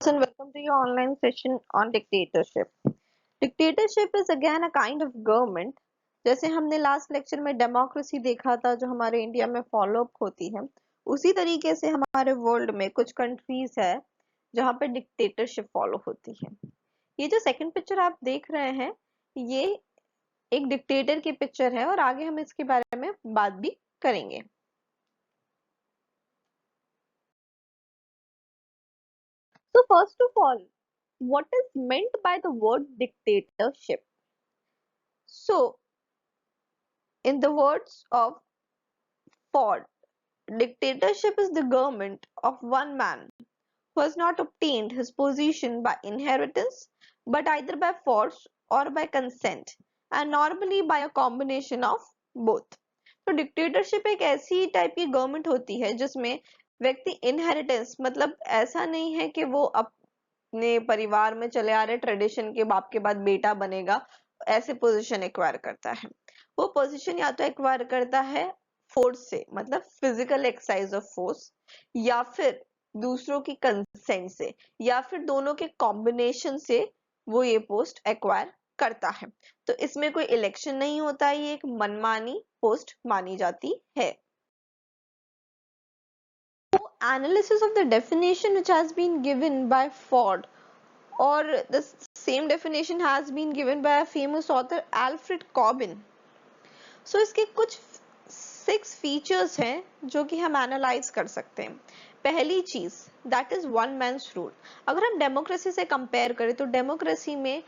And welcome to your online session on dictatorship. Dictatorship is again a kind of government. जैसे हमने last lecture में democracy देखा था जो हमारे इंडिया में फॉलो अप होती है, उसी तरीके से हमारे वर्ल्ड में कुछ कंट्रीज है जहाँ पे डिक्टेटरशिप फॉलो होती है। ये जो सेकंड पिक्चर आप देख रहे हैं, ये एक डिक्टेटर की पिक्चर है और आगे हम इसके बारे में बात भी करेंगे। So first of all, what is meant by the word dictatorship? So, in the words of Ford, dictatorship is the government of one man who has not obtained his position by inheritance, but either by force or by consent, and normally by a combination of both. तो dictatorship एक ऐसी type की government होती है जिसमें व्यक्ति inheritance, मतलब ऐसा नहीं है कि वो अपने परिवार में चले आ रहे ट्रेडिशन के बाप के बाद बेटा बनेगा, ऐसे पोजीशन एक्वायर करता है। वो पोजीशन या तो एक्वायर करता है फोर्स से, मतलब फिजिकल एक्सरसाइज ऑफ फोर्स, या फिर दूसरों की कंसेंट से, या फिर दोनों के कॉम्बिनेशन से वो ये पोस्ट एक्वायर करता है। तो इसमें कोई इलेक्शन नहीं होता, ये एक मनमानी पोस्ट मानी जाती है। Analysis of the definition which has been given by Ford, or the same definition has been given by a famous author Alfred Corbin. So इसके कुछ 6 फीचर्स हैं जो कि हम एनालाइज कर सकते हैं। पहली चीज that is one man's rule. अगर हम डेमोक्रेसी से कंपेयर करें तो डेमोक्रेसी में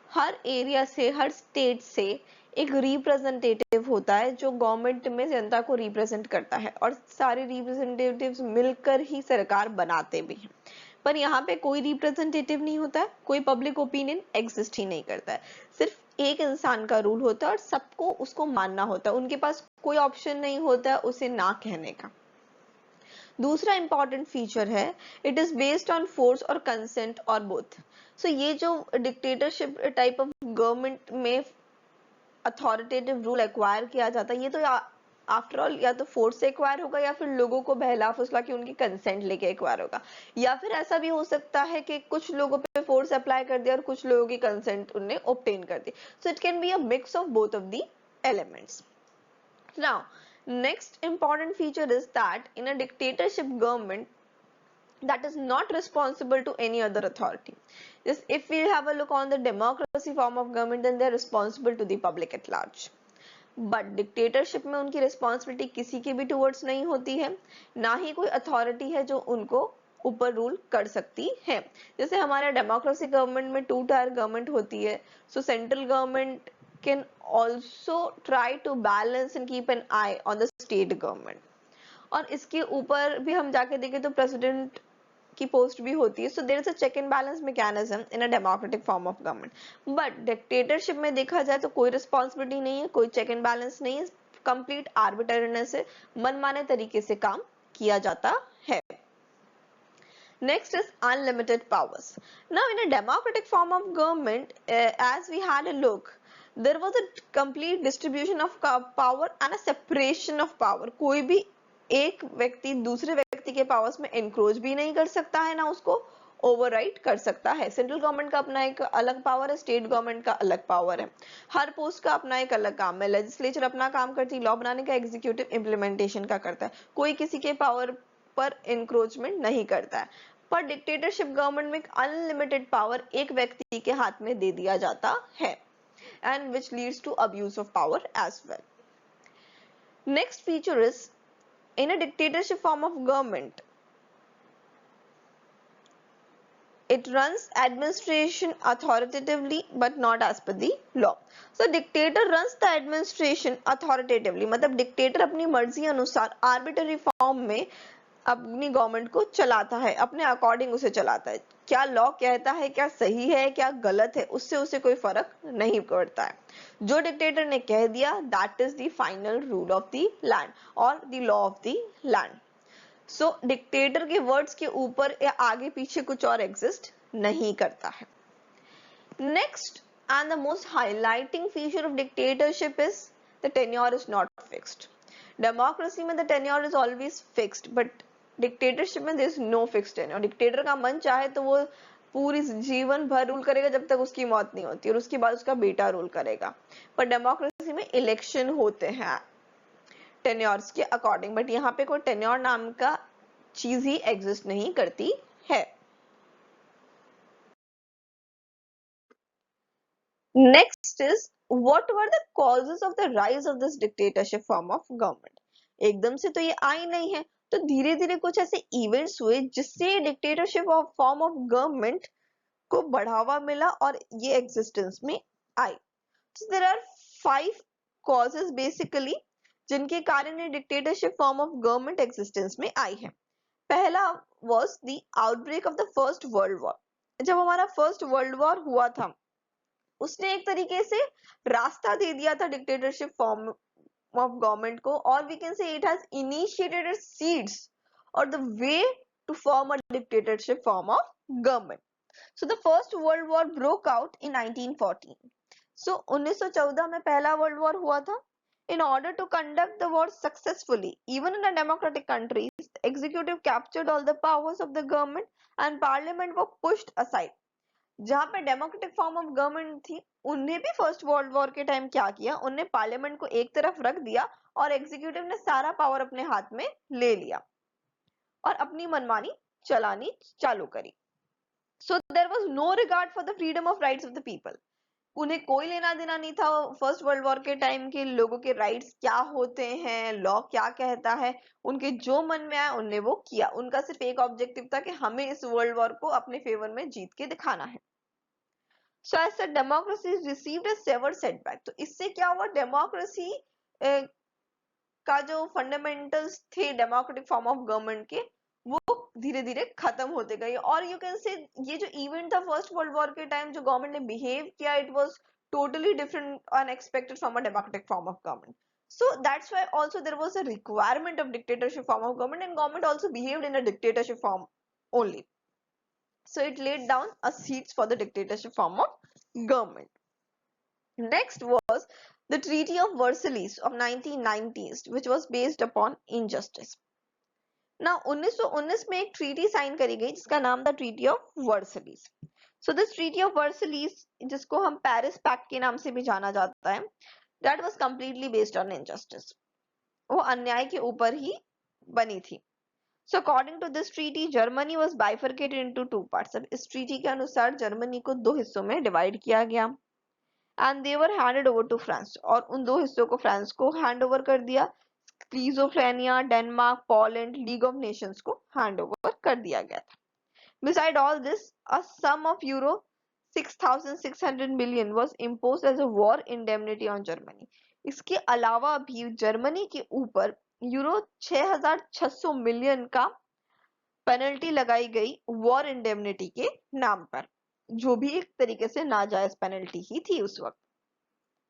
हर एरिया से, हर स्टेट से एक रिप्रेजेंटेटिव होता है जो गवर्नमेंट में जनता को रिप्रेजेंट करता है, और सारे रिप्रेजेंटेटिव्स मिलकर ही सरकार बनाते भी हैं। पर यहाँ पे कोई रिप्रेजेंटेटिव नहीं होता है, कोई पब्लिक ओपिनियन एग्जिस्ट ही नहीं करता है, सिर्फ एक इंसान का रूल होता है और सबको उसको मानना होता है। उनके पास कोई ऑप्शन नहीं होता है उसे ना कहने का। दूसरा इंपॉर्टेंट फीचर है it is based on force और कंसेंट और बोथ। सो ये जो डिक्टेटरशिप टाइप ऑफ गवर्नमेंट में अथॉरिटेटिव रूल एक्वायर किया जाता है, ये तो आफ्टर ऑल या तो फोर्स से एक्वायर होगा या फिर लोगों को बहला फुसला के उनकी कंसेंट लेके एक्वायर होगा, या फिर ऐसा भी हो सकता है कि कुछ लोगों पे फोर्स अप्लाई कर दिया और कुछ लोगों की कंसेंट उन्हें ऑब्टेन कर दी। So it can be a mix of both of the elements. Now, next important feature is that in a dictatorship government that is not responsible to any other authority. Just if we have a look on the democracy form of government, then they are responsible to the public at large. But dictatorship में उनकी responsibility किसी के भी towards नहीं होती है, ना ही कोई अथॉरिटी है जो उनको ऊपर रूल कर सकती है। जैसे हमारे डेमोक्रेसी गवर्नमेंट में 2 टायर गवर्नमेंट होती है, so central government can also try to balance and keep an eye on the state government, और इसके ऊपर भी हम जाके देखें तो प्रेसिडेंट की पोस्ट भी होती है। So there is a check and balance mechanism in a democratic form of government. But dictatorship में देखा जाए तो कोई रिस्पॉन्सिबिलिटी नहीं है, कोई चेक एंड बैलेंस नहीं है, कंप्लीट आर्बिट्रेरीनेस से मनमाने तरीके से काम किया जाता है। Next is unlimited powers. Now, in a democratic form of government, as we had a look, there was a complete distribution of power and a separation of power. कोई भी एक व्यक्ति दूसरे व्यक्ति के पावर्स में एनक्रोच भी नहीं कर सकता है, ना उसको ओवरराइड कर सकता है। सेंट्रल गवर्नमेंट का अपना एक अलग पावर है, स्टेट गवर्नमेंट का अलग पावर है, हर पोस्ट का अपना एक अलग काम है। लेजिस्लेचर अपना काम करती है लॉ बनाने का, एग्जीक्यूटिव इम्प्लीमेंटेशन का करता है, कोई किसी के पावर पर इंक्रोचमेंट नहीं करता है। पर डिक्टेटरशिप गवर्नमेंट में अनलिमिटेड पावर एक व्यक्ति के हाथ में दे दिया जाता है, and which leads to abuse of power as well. Next feature is in a dictatorship form of government, it runs administration authoritatively but not as per the law. So dictator runs the administration authoritatively, मतलब dictator अपनी मर्जी अनुसार arbitrary form में अपनी government को चलाता है, अपने अकॉर्डिंग उसे चलाता है। क्या लॉ कहता है, क्या सही है, क्या गलत है, उससे उसे कोई फर्क नहीं पड़ता है। जो डिक्टेटर ने कह दिया that is the final rule of the land और the law of the land. So dictator के वर्ड्स के ऊपर या आगे पीछे कुछ और एग्जिस्ट नहीं करता है। Next and the most highlighting feature of dictatorship is the tenure is not fixed. Democracy में the tenure is always fixed, but dictatorship में there is no fixed tenure. Dictator का मन चाहे तो वो पूरी जीवन भर रूल करेगा जब तक उसकी मौत नहीं होती, और उसके बाद उसका बेटा रूल करेगा। पर डेमोक्रेसी में इलेक्शन होते हैं टेन्योर्स के अकॉर्डिंग, बट यहाँ पे कोई टेन्योर नाम का चीज ही एग्जिस्ट नहीं करती है। Next is what were the causes of the rise of this dictatorship form of government. एकदम से तो ये आई नहीं है, तो धीरे धीरे कुछ ऐसे इवेंट्स हुए जिससे dictatorship of form of government को बढ़ावा मिला और ये एग्जिस्टेंस में आई। So there are 5 causes basically जिनके कारण ये dictatorship form of government existence में आई है। पहला was the outbreak of the first world war। जब हमारा फर्स्ट वर्ल्ड वॉर हुआ था उसने एक तरीके से रास्ता दे दिया था डिक्टेटरशिप फॉर्म ऑफ गवर्नमेंट को, और we can say it has initiated seeds और the way to form a dictatorship form of government. So the first world war broke out in 1914। So 1914 में पहला वर्ल्ड वॉर हुआ था। In order to conduct the war successfully, even in a democratic countries, the executive captured all the powers of the government and parliament were pushed aside। जहाँ पे democratic form of government थी उन्हें भी first world war के time क्या किया, उन्होंने parliament को एक तरफ रख दिया और एग्जीक्यूटिव ने सारा पावर अपने हाथ में ले लिया और अपनी मनमानी चलानी चालू करी। So there was no regard for the freedom of rights of the people। उन्हें कोई लेना देना नहीं था फर्स्ट वर्ल्ड वॉर के टाइम के लोगों के राइट्स क्या होते हैं, लॉ क्या कहता है। उनके जो मन में आया उन्हें वो किया। उनका सिर्फ एक ऑब्जेक्टिव था कि हमें इस वर्ल्ड वॉर को अपने फेवर में जीत के दिखाना है। So as such democracy received a severe setback. तो इससे क्या हुआ, डेमोक्रेसी का जो फंडामेंटल्स थे डेमोक्रेटिक फॉर्म ऑफ गवर्नमेंट के वो धीरे धीरे खत्म होते गए। और यू कैन से ये जो इवेंट था फर्स्ट वर्ल्ड वॉर के टाइम जो गवर्नमेंट ने बिहेव किया, it was totally different unexpected from a democratic form of government. So that's why also there was a requirement of dictatorship form of government, and government also behaved in a dictatorship form only. So it laid down a seeds for the dictatorship form of government. Next was the Treaty of Versailles of 1990s, which was based upon injustice. ना 1919 में एक treaty sign करी गई जिसका नाम था treaty of Versailles. So this treaty of Versailles, जिसको हम पेरिस पैक्ट के नाम से भी जाना जाता है, that was completely based on injustice. वो अन्याय के ऊपर ही बनी थी। So according to this treaty Germany was bifurcated into 2 parts. अब इस ट्रीटी के अनुसार जर्मनी को 2 हिस्सों में डिवाइड किया गया and they were handed over to France, और उन 2 हिस्सों को फ्रांस को हैंड ओवर कर दिया। Schizophrenia, Denmark, Poland, League of Nations को हैंड ओवर कर दिया गया था। Beside all this, a sum of euro 6,600 million was imposed as a war indemnity on Germany। इसके अलावा भी जर्मनी के ऊपर यूरो 6,600 मिलियन का पेनल्टी लगाई गई वॉर इंडेमनिटी के नाम पर, जो भी एक तरीके से नाजायज पेनल्टी ही थी उस वक्त।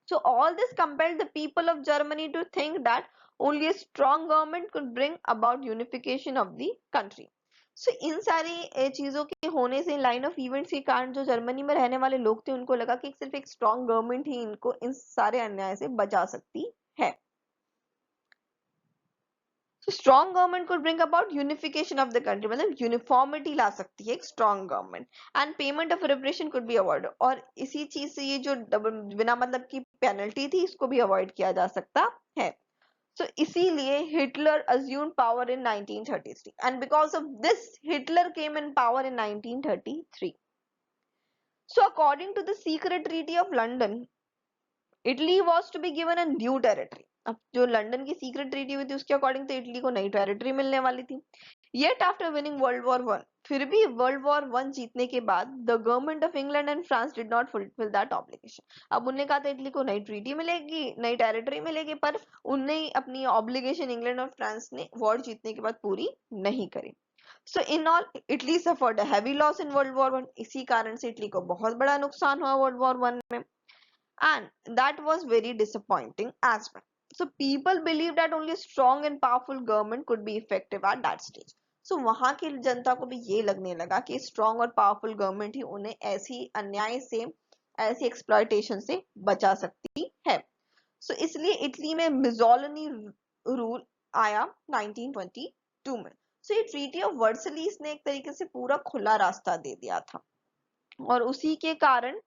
So all this compelled the people of Germany to think that only a strong government could bring about unification of the country। So इन सारी चीजों के होने से, लाइन ऑफ इवेंट्स के कारण जो जर्मनी में रहने वाले लोग थे उनको लगा कि सिर्फ एक स्ट्रॉन्ग गवर्नमेंट ही इनको इन सारे अन्याय से बचा सकती है। So strong government could bring about unification of the country, मतलब यूनिफॉर्मिटी ला सकती है एक strong government, and payment of reparation could be avoid. और इसी चीज से ये जो बिना मतलब की पेनल्टी थी इसको भी अवॉइड किया जा सकता है। So इसीलिए Hitler assumed power in 1933, and because of this Hitler came in power in 1933। So according to the secret treaty of London, Italy was to be given a new territory। अब जो London की secret treaty हुई थी उसके according तो Italy को नई territory मिलने वाली थी। Yet after winning world War one, फिर भी वर्ल्ड वॉर वन जीतने के बाद the government of England and France did not fulfil that obligation. अब उन्हें कहा था इटली को नई ट्रीटी मिलेगी, नई टेरिटरी मिलेगी, पर उन्हें अपनी ऑब्लिगेशन इंग्लैंड और फ्रांस ने वॉर जीतने के बाद पूरी नहीं करी। So in all Italy suffered a heavy loss in World War one. इसी कारण से इटली को बहुत बड़ा नुकसान हुआ वर्ल्ड वॉर वन में, and that was very disappointing as well। So people believed that only a strong and powerful government could be effective at that stage। So वहां की जनता को भी ये लगने लगा कि स्ट्रॉन्ग और पावरफुल गवर्नमेंट ही उन्हें ऐसी अन्याय से, ऐसी एक्सप्लॉयटेशन से बचा सकती है। So इसलिए इटली में मिज़ोलिनी रूल आया 1922 में। सो ये ट्रीटी ऑफ वर्सलीस ने एक तरीके से पूरा खुला रास्ता दे दिया था, और उसी के कारण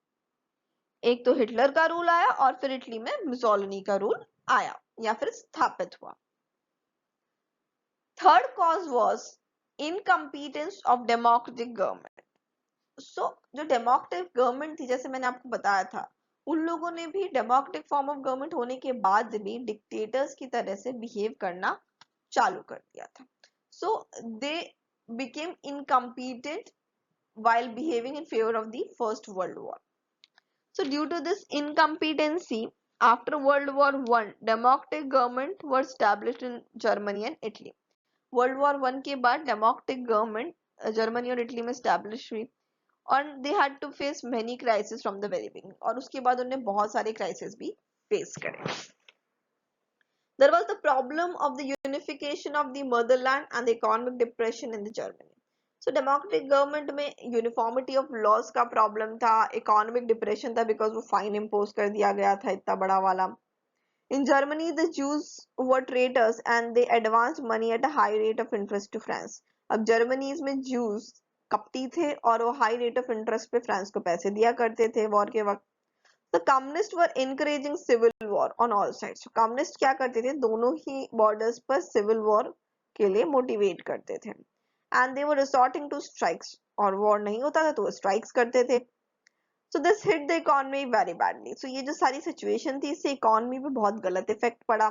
एक तो हिटलर का रूल आया और फिर इटली में मुसोलिनी का रूल आया या फिर स्थापित हुआ। Third cause was incompetence of democratic government. So जो डेमोक्रेटिक गवर्नमेंट थी, जैसे मैंने आपको बताया था, उन लोगों ने भी डेमोक्रेटिक फॉर्म ऑफ गवर्नमेंट होने के बाद भी डिक्टेटर्स की तरह से बिहेव करना चालू कर दिया था। So they became incompetent while behaving in favor of the First World War. So due to this incompetency, after World War I, democratic government were established in Germany and Italy. World War I के बाद democratic government Germany और Italy में established हुई, और they had to face many crises from the very beginning, और उसके बाद उन्हें बहुत सारे crises भी face करे. There was the problem of the unification of the motherland and the economic depression in the Germany. So democratic government में uniformity of laws का problem था, economic depression था because वो fine impose कर दिया गया था इतना बड़ा वाला. In Germany, the Jews were traitors and they advanced money at a high rate of interest to France. अब जर्मनी में Jews कपटी थे और वो high rate of interest पे फ्रांस को पैसे दिया करते थे वॉर के वक्त. The communists were encouraging civil war on all sides. So communists क्या करते थे, दोनों ही borders पर civil war के लिए motivate करते थे. And they were resorting to strikes. और war नहीं होता था तो वो strikes करते थे. So this hit the economy very badly. So ये जो सारी situation थी, इससे economy पे बहुत गलत effect पड़ा.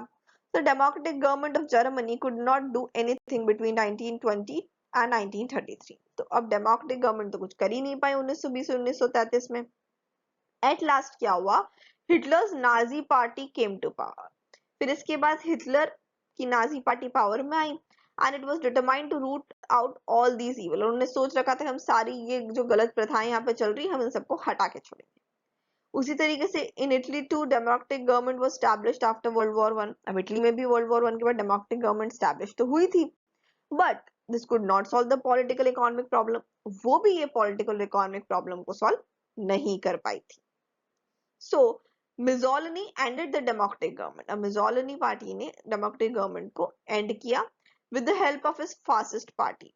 The democratic government of Germany could not do anything between 1920 and 1933. तो अब democratic government तो कुछ कर ही नहीं पाई 1920 से 1933 में. At last क्या हुआ, Hitler's Nazi party came to power. फिर इसके बाद हिटलर की नाजी पार्टी पावर में आई and it was determined to root out all these evil. उन्होंने सोच रखा था कि हम सारी ये जो गलत प्रथाएं यहाँ पे चल रही है हम इन सबको हटा के छोड़ेंगे. उसी तरीके से in Italy too democratic government was established after World War one. अब इटली में भी वर्ल्ड वॉर वन के बाद डेमोक्रेटिक गवर्नमेंट एस्टैब्लिश तो हुई थी, but this could not solve the political economic problem. वो भी ये पॉलिटिकल इकोनॉमिक प्रॉब्लम को सॉल्व नहीं कर पाई थी. So Mussolini ended the democratic government. अब Mussolini पार्टी ने democratic government को end किया with the help of his fascist party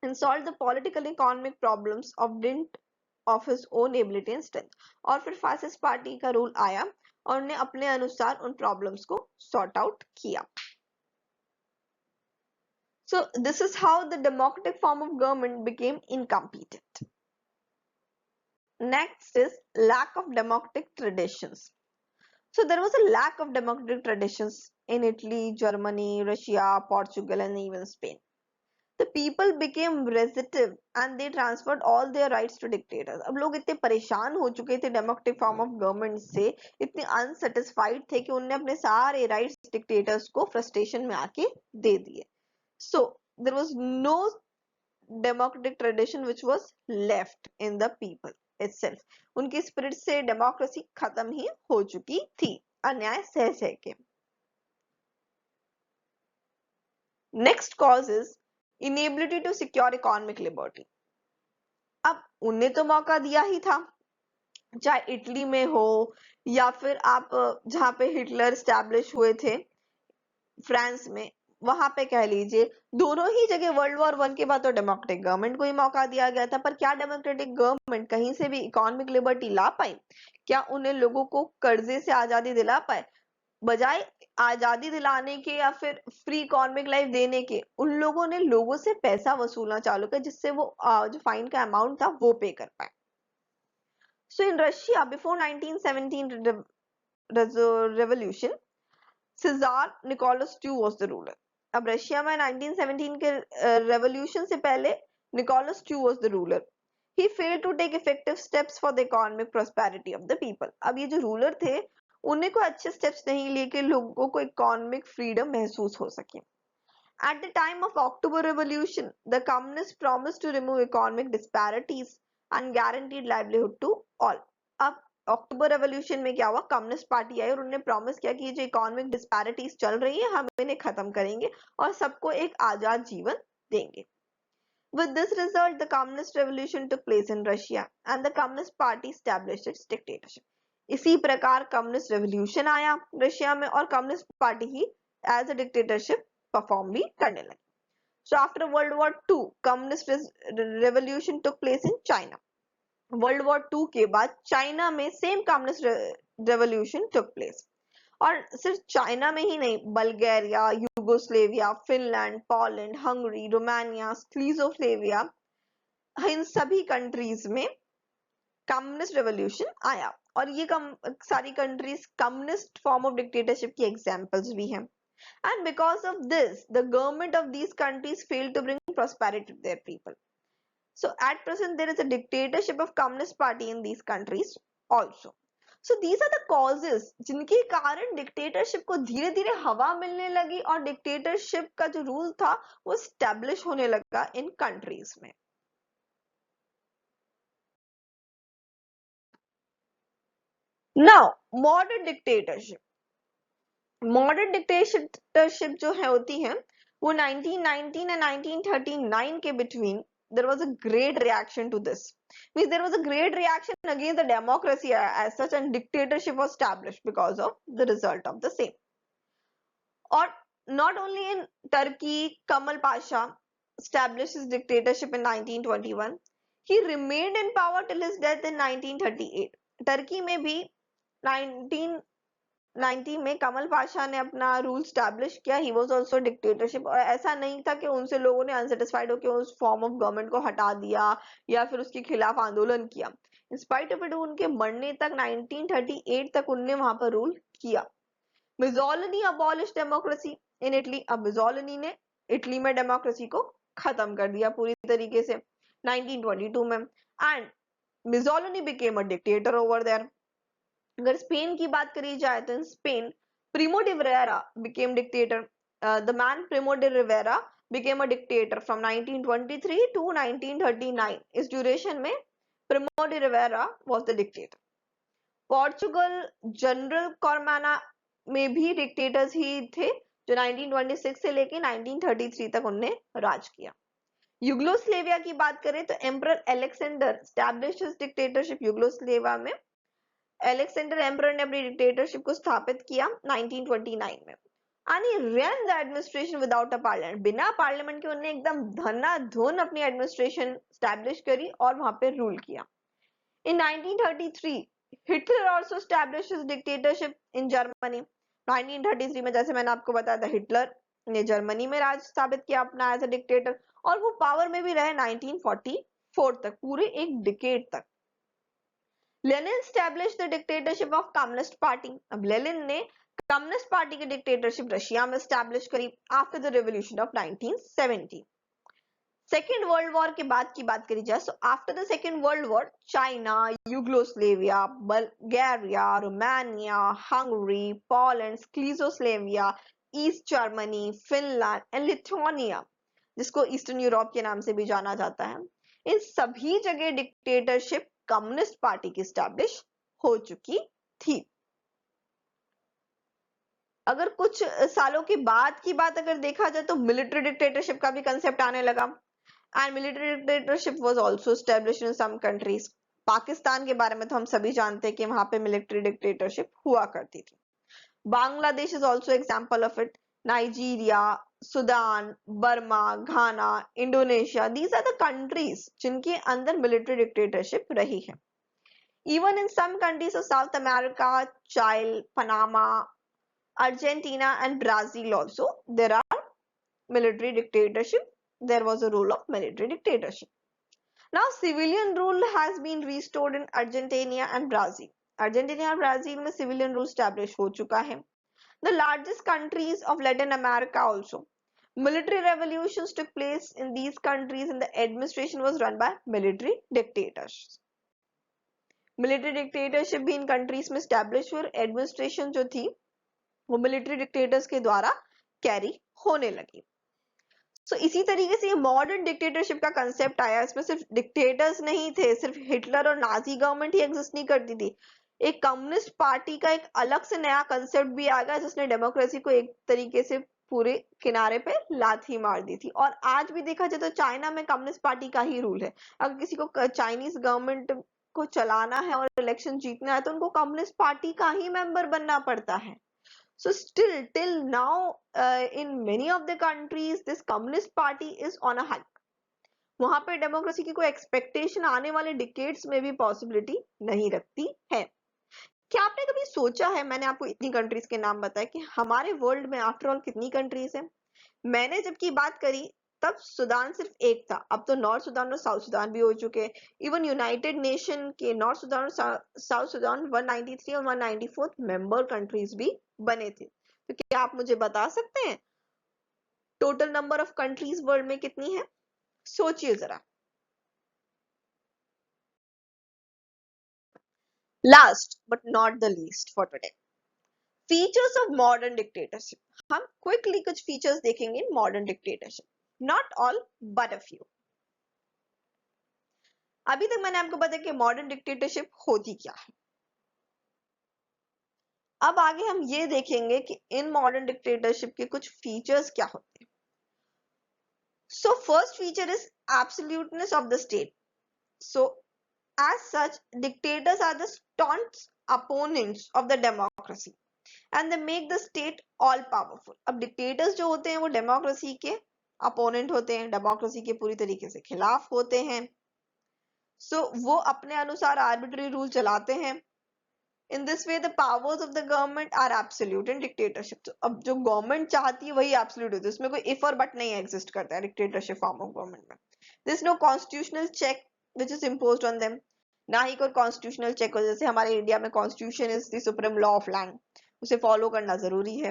and solved the political economic problems of dint of his own ability and strength. और फिर fascist party का rule आया और उन्हें अपने अनुसार उन problems को sort out किया. So this is how the democratic form of government became incompetent. Next is lack of democratic traditions. So there was a lack of democratic traditions in Italy, Germany, Russia, Portugal, and even Spain. The people became restive and they transferred all their rights to dictators. अब लोग इतने परेशान हो चुके थे democratic form of government से, इतने unsatisfied थे कि उन्होंने अपने सारे rights dictators को frustration में आके दे दिए. So there was no democratic tradition which was left in the people itself. उनकी स्पिरिट से डेमोक्रेसी खत्म ही हो चुकी थी अन्याय सह सह के. Next cause is inability to secure economic liberty. अब उन्हें तो मौका दिया ही था, चाहे इटली में हो या फिर आप जहां पे हिटलर स्टैब्लिश हुए थे फ्रांस में, वहां पे कह लीजिए दोनों ही जगह वर्ल्ड वॉर वन के बाद तो डेमोक्रेटिक गवर्नमेंट को ही मौका दिया गया था. पर क्या डेमोक्रेटिक गवर्नमेंट कहीं से भी इकोनॉमिक लिबर्टी ला पाई? क्या उन्हें लोगों को कर्जे से आजादी दिला पाए? बजाय आजादी दिलाने के या फिर फ्री इकोनॉमिक लाइफ देने के, उन लोगों ने लोगों से पैसा वसूलना चालू किया जिससे वो जो फाइन का अमाउंट था वो पे कर पाए. So in Russia before 1917 revolution, czar Nicholas II was the ruler. अब रशिया में 1917 के रेवोल्यूशन से पहले Nicholas II was the ruler. He failed to take effective steps for the economic prosperity of the people. अब ये जो ruler थे उन्हें कोई अच्छे स्टेप्स नहीं लिए कि लोगों को इकोनॉमिक फ्रीडम महसूस हो सके. At the time of October Revolution, the communists promised to remove economic disparities and guaranteed livelihood to all. अब अक्टूबर रेवोल्यूशन में क्या हुआ, कम्युनिस्ट पार्टी आई और उन्होंने प्रॉमिस किया कि ये जो इकोनॉमिक डिस्पैरिटीज चल रही है हम इन्हें खत्म करेंगे और सबको एक आजाद जीवन देंगे. With this result, the communist revolution took place in Russia and the communist party established its dictatorship. इसी प्रकार कम्युनिस्ट रेवोल्यूशन आया रशिया में और कम्युनिस्ट पार्टी ही एज अ डिक्टेटरशिप परफॉर्म भी करने लगी. So after World War II, communist revolution took place in China. World War 2 के बाद चाइना में same communist revolution took place. और सिर्फ चाइना में ही नहीं, Bulgaria, Yugoslavia, Finland, Poland, Hungary, Romania, Slovakia, इन सभी कंट्रीज में कम्युनिस्ट रेवोल्यूशन आया। और ये सारी countries communist form of dictatorship की एग्जांपल्स भी हैं। And because of this, the government of these countries failed to bring prosperity to their people. So at present, there is a dictatorship of Communist Party in these countries also. So these are the causes जिनके कारण dictatorship को धीरे धीरे हवा मिलने लगी और dictatorship का जो रूल था वो स्टैब्लिश होने लगा इन कंट्रीज में। Now, modern dictatorship. Modern dictatorship जो है होती है वो 1919 and 1939 के between there was a great reaction to this. Means there was a great reaction against the democracy as such, and dictatorship was established because of the result of the same. Or not only in Turkey, Kamal Pasha established his dictatorship in 1921. He remained in power till his death in 1938. Turkey में भी 1990 में कमल पाशा ने अपना rule establish किया। He was also dictatorship. और ऐसा नहीं था कि उनसे लोगों ने अनसेटिस्फाइड होकर उस फॉर्म ऑफ गवर्नमेंट को हटा दिया या फिर उसके खिलाफ आंदोलन किया। इंस्पाइट ऑफ इट उनके मरने तक 1938 तक उनने वहां पर रूल किया। Mussolini abolish democracy in Italy. अब मुसोलिनी ने इटली में डेमोक्रेसी को खत्म कर दिया पूरी तरीके से 1922 में। And Mussolini became a dictator over there. अगर स्पेन की बात करी जाए तो in Spain Primo de Rivera became dictator. The man Primo de Rivera became a dictator from 1923 to 1939. इस ड्यूरेशन में Primo de Rivera was the dictator. Portugal general Carmona में भी डिक्टेटर्स ही थे जो 1926 से लेके 1933 तक उनने राज किया। यूगोस्लेविया की बात करें तो emperor Alexander established his dictatorship यूगोस्लेविया में। अलेक्जेंडर एम्परर ने अपनी डिक्टेटरशिप को स्थापित किया 1929 में। And he ran the administration without a parliament. बिना पार्लियामेंट के उन्होंने एकदम धनाधन अपनी एडमिनिस्ट्रेशन स्टैब्लिश करी और वहां पे रूल किया। In 1933, Hitler also established his dictatorship in Germany. 1933 में जैसे मैंने आपको बताया था हिटलर ने जर्मनी में राज स्थापित किया अपना एज अ डिक्टेटर, और वो पावर में भी रहे 1944 तक, पूरे एक डिकेड तक। Lenin established the dictatorship of Communist Party. अब लेनिन ने कम्युनिस्ट पार्टी की डिक्टेटरशिप रशिया में स्टैब्लिश करी after the revolution of 1970। Second world war के बाद की बात करी जाए, so after the second world war China, Yugoslavia, Bulgaria, Romania, Hungary, Poland, Slovakia, East Germany, Finland and Lithuania, जिसको ईस्टर्न यूरोप के नाम से भी जाना जाता है, इन सभी जगह डिक्टेटरशिप कम्युनिस्ट पार्टी की स्टैब्लिश हो चुकी थी। अगर कुछ सालों के बाद की बात अगर देखा जाए तो मिलिट्री डिक्टेटरशिप का भी कंसेप्ट आने लगा। And military dictatorship was also established in some countries. Pakistan के बारे में तो हम सभी जानते हैं कि वहां पे मिलिट्री डिक्टेटरशिप हुआ करती थी। Bangladesh is also example of it. Nigeria, Sudan, Burma, Ghana, Indonesia, these are the countries जिनके अंदर मिलिट्री डिक्टेटरशिप रही है। Even in some countries of South America, Chile, Panama, Argentina and Brazil also, there are military dictatorship. There was a rule of military dictatorship. Now civilian rule has been restored in Argentina and Brazil. Argentina और Brazil में civilian rule established हो चुका है. The largest countries of Latin America also. Military revolutions took place in these countries and the administration was run by military dictators. Military dictatorship भी इन countries में established हुई, administration जो थी वो मिलिट्री डिक्टेटर्स के द्वारा कैरी होने लगी। सो इसी तरीके से ये मॉडर्न डिक्टेटरशिप का कंसेप्ट आया। इसमें सिर्फ डिक्टेटर्स नहीं थे, सिर्फ हिटलर और नाजी गवर्नमेंट ही एग्जिस्ट नहीं करती थी, एक कम्युनिस्ट पार्टी का एक अलग से नया कंसेप्ट भी आ गया जिसने डेमोक्रेसी को एक तरीके से पूरे किनारे पे लाथी मार दी थी। और आज भी देखा जाए तो चाइना में कम्युनिस्ट पार्टी का ही रूल है। अगर किसी को चाइनीज गवर्नमेंट को चलाना है और इलेक्शन जीतना है तो उनको कम्युनिस्ट पार्टी का ही मेंबर बनना पड़ता है। So still till now in many of the countries this communist party is on a hike. वहां पे डेमोक्रेसी की कोई एक्सपेक्टेशन आने वाले डिकेड्स में भी पॉसिबिलिटी नहीं रखती है. क्या आपने कभी सोचा है, मैंने आपको इतनी कंट्रीज के नाम बताए, कि हमारे वर्ल्ड में आफ्टर ऑल कितनी कंट्रीज हैं? मैंने जबकि बात करी तब सूडान सिर्फ एक था, अब तो नॉर्थ सूडान और साउथ सूडान भी हो चुके हैं. इवन यूनाइटेड नेशन के नॉर्थ सूडान और साउथ सूडान 193 और 194 मेंबर कंट्रीज भी बने थे. तो क्या आप मुझे बता सकते हैं total number of countries world में कितनी है? सोचिए जरा. Last but not the least for today, features of modern dictatorship. हम क्विकली कुछ फीचर्स देखेंगे modern dictatorship, not all but a few. अभी तक मैंने आपको बताया कि मॉडर्न डिक्टेटरशिप होती क्या है. अब आगे हम ये देखेंगे कि इन मॉडर्न डिक्टेटरशिप के कुछ फीचर्स क्या होते हैं. So first feature is absoluteness of the state. So as such dictators are the staunch opponents of the democracy and they make the state all powerful. अब डिक्टेटर्स जो होते हैं वो डेमोक्रेसी के अपोनेंट होते हैं, डेमोक्रेसी के पूरी तरीके से खिलाफ होते हैं. सो वो अपने अनुसार आर्बिट्री रूल चलाते हैं. In this way, the powers of the government are absolute in dictatorship. तो अब जो गवर्नमेंट चाहती है वही एब्सोल्यूट होती है, उसमें कोई इफ और बट नहीं एग्जिस्ट करता है डिक्टेटरशिप फॉर्म ऑफ गवर्नमेंट में. There is no constitutional check which is imposed on them. ना ही कोई कॉन्स्टिट्यूशनल चेक हो, जैसे हमारे इंडिया में constitution is the supreme law of land, उसे फॉलो करना जरूरी है.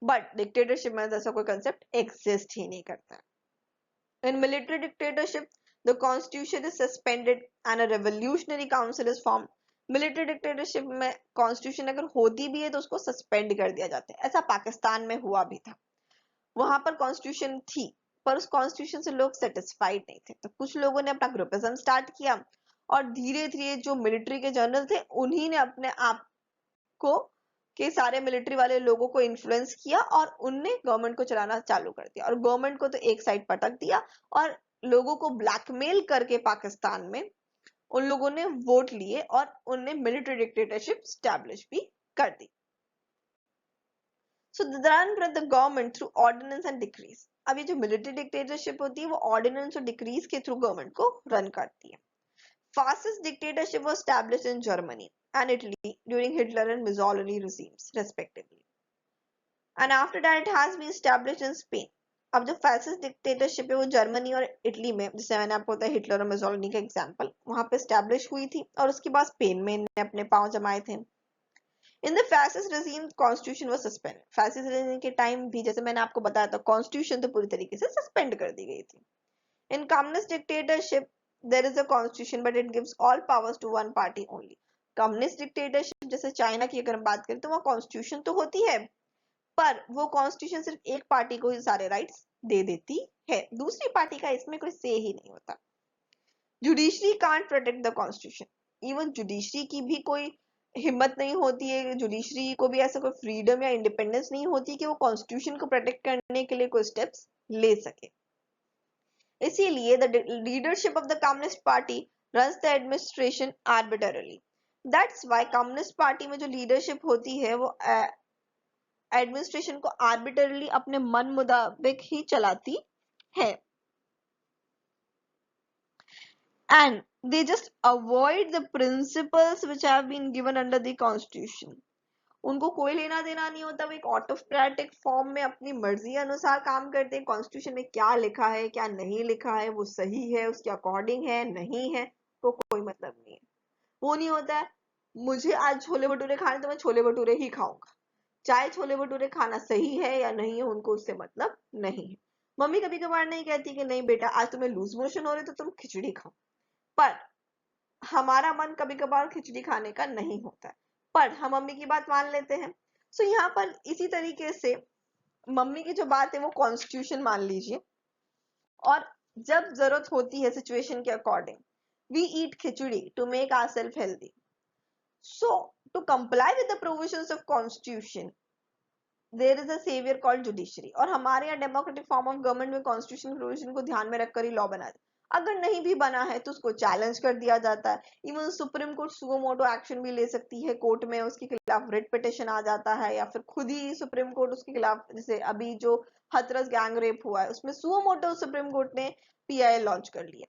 बट डिक्टेटरशिप में ऐसा कोई कंसेप्ट एग्जिस्ट ही नहीं करता है. In military dictatorship, the constitution is suspended and a revolutionary council is formed. Military dictatorship में कॉन्स्टिट्यूशन अगर होती भी है तो उसको सस्पेंड कर दिया जाता है. ऐसा पाकिस्तान में हुआ भी था. वहां पर कॉन्स्टिट्यूशन थी पर उस कॉन्स्टिट्यूशन से लोग सेटिस्फाइड नहीं थे, तो कुछ लोगों ने अपना ग्रुपिज्म स्टार्ट किया और धीरे धीरे जो मिलिट्री के जनरल थे उन्हीं ने अपने आप को के सारे मिलिट्री वाले लोगों को इन्फ्लुएंस किया और उनने गवर्नमेंट को चलाना चालू कर दिया. और गवर्नमेंट को तो एक साइड पटक दिया और लोगों को ब्लैकमेल करके पाकिस्तान में उन लोगों ने वोट लिए और उनने मिलिट्री डिक्टेटरशिप स्टैब्लिश भी कर दी. So run the government through ordinance and decrees. अब ये जो मिलिट्री डिक्टेटरशिप होती है वो ऑर्डिनेंस और डिक्रीज के थ्रू गवर्नमेंट को रन करती है. Fascist dictatorship was established in Germany and Italy during Hitler and Mussolini regimes respectively, and after that it has been established in Spain. अब जो फैसिस्ट डिक्टेटरशिप है वो जर्मनी और इटली में, जैसे मैंने आपको बताया हिटलर और मुसोलिनी का एग्जांपल, वहां पे एस्टैब्लिश हुई थी और उसके बाद स्पेन में इन्होंने अपने पांव जमाए थे. In the fascist regime constitution was suspended. Fascist regime के टाइम भी जैसे मैंने आपको बताया था कॉन्स्टिट्यूशन तो पूरी तरीके से सस्पेंड कर दी गई थी. In communist dictatorship there is a constitution but it gives all powers to one party only. Communist dictatorship जैसे चाइना की अगर हम बात करें तो वहां कॉन्स्टिट्यूशन तो होती है पर वो कॉन्स्टिट्यूशन सिर्फ एक पार्टी को ही सारे राइट्स दे देती है, दूसरी पार्टी का इसमें कोई से ही नहीं होता. Judiciary can't protect the constitution. Even judiciary की भी कोई हिम्मत नहीं होती है, जुडिशरी को भी ऐसा कोई फ्रीडम या इंडिपेंडेंस नहीं होती कि वो कॉन्स्टिट्यूशन को प्रोटेक्ट करने के लिए कोई स्टेप्स ले सके. इसीलिए the leadership of the communist party runs the administration arbitrarily. That's why communist party में जो लीडरशिप होती है वो एडमिनिस्ट्रेशन को आर्बिट्ररीली अपने मन मुताबिक ही चलाती है. And they just avoid the principles which have been given under the constitution. उनको कोई लेना देना नहीं होता, वो एक ऑटोक्रेटिक फॉर्म में अपनी मर्जी अनुसार काम करते हैं. कॉन्स्टिट्यूशन में क्या लिखा है क्या नहीं लिखा है वो सही है उसके अकॉर्डिंग है नहीं है तो कोई मतलब नहीं है. वो नहीं होता है मुझे आज छोले भटूरे खाने तो मैं छोले भटूरे ही खाऊंगा, चाहे छोले भटूरे खाना सही है या नहीं है उनको उससे मतलब नहीं है. मम्मी कभी कभार नहीं कहती कि नहीं बेटा आज तुम्हें लूज मोशन हो रहे तो तुम खिचड़ी खाओ, पर हमारा मन कभी कभार खिचड़ी खाने का नहीं होता है पर हम मम्मी की बात मान लेते हैं. सो यहाँ पर इसी तरीके से मम्मी की जो बात है वो कॉन्स्टिट्यूशन मान लीजिए और जब जरूरत होती है सिचुएशन के according we eat khichdi to make ourselves healthy. So to comply with the provisions of constitution there is a saviour called judiciary. और हमारे यहाँ डेमोक्रेटिक फॉर्म ऑफ गवर्नमेंट में कॉन्स्टिट्यूशन प्रोविजन को ध्यान में रखकर ही लॉ बना. अगर नहीं भी बना है तो उसको चैलेंज कर दिया जाता है। Even supreme court suo motu action भी ले सकती है, कोर्ट में उसके खिलाफ रिट पिटिशन आ जाता है, या फिर खुद ही सुप्रीम कोर्ट उसके खिलाफ, जैसे अभी जो हथरस गैंग रेप हुआ है उसमें सुओ मोटो सुप्रीम कोर्ट ने पीआई लॉन्च कर लिया।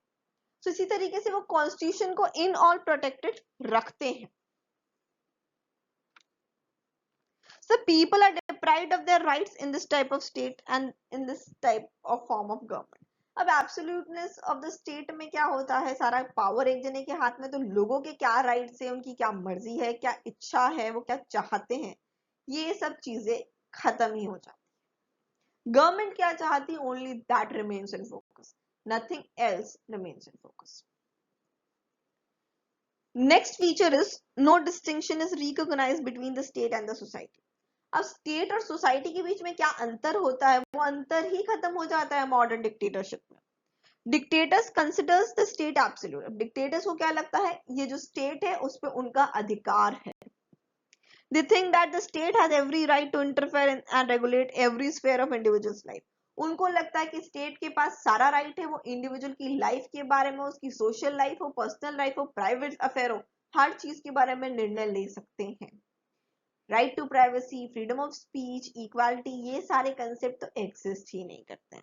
तो इसी तरीके से वो कॉन्स्टिट्यूशन को इन ऑल प्रोटेक्टेड रखते हैं। So people are deprived of their rights in this type of state and in this type of form of government. अब एब्सोल्यूटनेस ऑफ द स्टेट में क्या होता है, सारा पावर एक जने के हाथ में, तो लोगों के क्या राइट्स है, उनकी क्या मर्जी है, क्या इच्छा है, वो क्या चाहते हैं, ये सब चीजें खत्म ही हो जाती। गवर्नमेंट क्या चाहती है, only that remains in focus, nothing else remains in focus. Next feature is no distinction is recognised between the state and the society. अब स्टेट और सोसाइटी के बीच में क्या अंतर होता है, वो अंतर ही खत्म हो जाता है मॉडर्न डिक्टेटरशिप में। Dictators considers the state absolute. अब डिक्टेटर्स को क्या लगता है, ये जो स्टेट है उस पर उनका अधिकार है। They think that the state has every right to interfere and regulate every sphere of individual's life. उनको लगता है कि स्टेट के पास सारा राइट है, वो इंडिविजुअल की लाइफ के बारे में, उसकी सोशल लाइफ हो, पर्सनल लाइफ हो, प्राइवेट अफेयर हो, हर चीज के बारे में निर्णय ले सकते हैं। Right to privacy, freedom of speech, equality, ये सारे कंसेप्ट तो एग्जिस्ट ही नहीं करते हैं।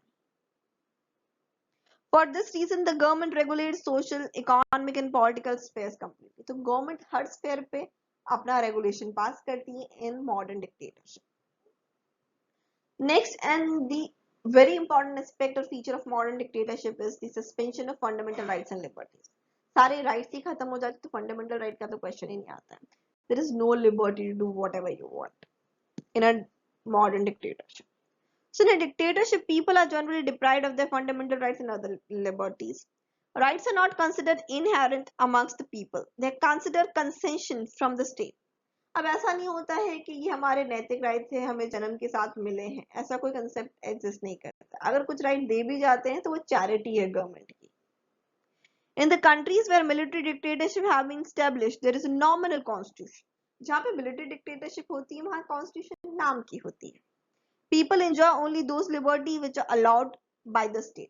For this reason the government regulates social, economic and political spheres completely. तो गवर्नमेंट हर स्पेयर पे अपना रेगुलेशन पास करती है in modern dictatorship. Next and the very important aspect or feature of modern dictatorship is the suspension of fundamental rights and liberties. सारे rights ही खत्म हो जाते तो फंडामेंटल राइट का तो क्वेश्चन ही नहीं आता है। There is no liberty to do whatever you want in a modern dictatorship. So in a dictatorship, people are generally deprived of their fundamental rights and other liberties. Rights are not considered inherent amongst the people. They are considered concession from the state. अब ऐसा नहीं होता है कि ये हमारे नैतिक right थे, हमें जन्म के साथ मिले हैं, ऐसा कोई कंसेप्ट एग्जिस्ट नहीं करता। अगर कुछ राइट दे भी जाते हैं तो वो चैरिटी है गवर्नमेंट की। In the countries where military dictatorship have been established there is a nominal constitution. जहाँ पे मिलिट्री डिक्टेटरशिप होती है वहाँ कॉन्स्टिट्यूशन नाम की होती है। People enjoy only those liberty which are allowed by the state.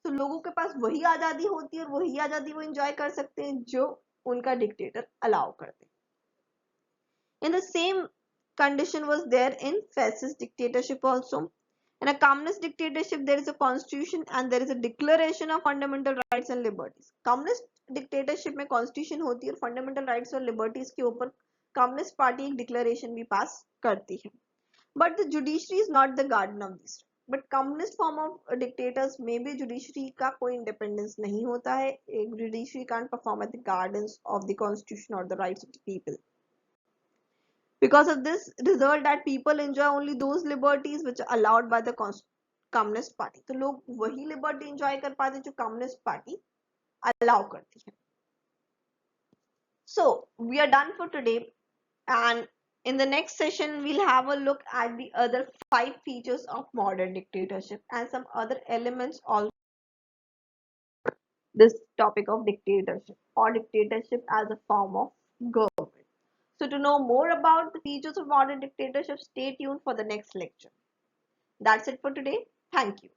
तो लोगों के पास वही आजादी होती है और वही आजादी वो एंजॉय कर सकते हैं जो उनका डिक्टेटर अलाउ करते हैं। In the same condition was there in fascist dictatorship also. In a communist dictatorship, there is a constitution and there is a declaration of fundamental rights and liberties. Communist dictatorship में constitution होती है और fundamental rights और liberties के ऊपर communist party एक declaration भी pass करती है. But the judiciary is not the guardian of this. But communist form of dictators में भी judiciary का कोई independence नहीं होता है. एक judiciary can't perform as the guardians of the constitution or the rights of the people. Because of this result that people enjoy only those liberties which are allowed by the communist party. तो लोग वही liberty enjoy कर पाते जो communist party allow करती है. So we are done for today, and in the next session we'll have a look at the other 5 features of modern dictatorship and some other elements also this topic of dictatorship or dictatorship as a form of government. So to know more about the features of modern dictatorship, stay tuned for the next lecture. That's it for today. Thank you.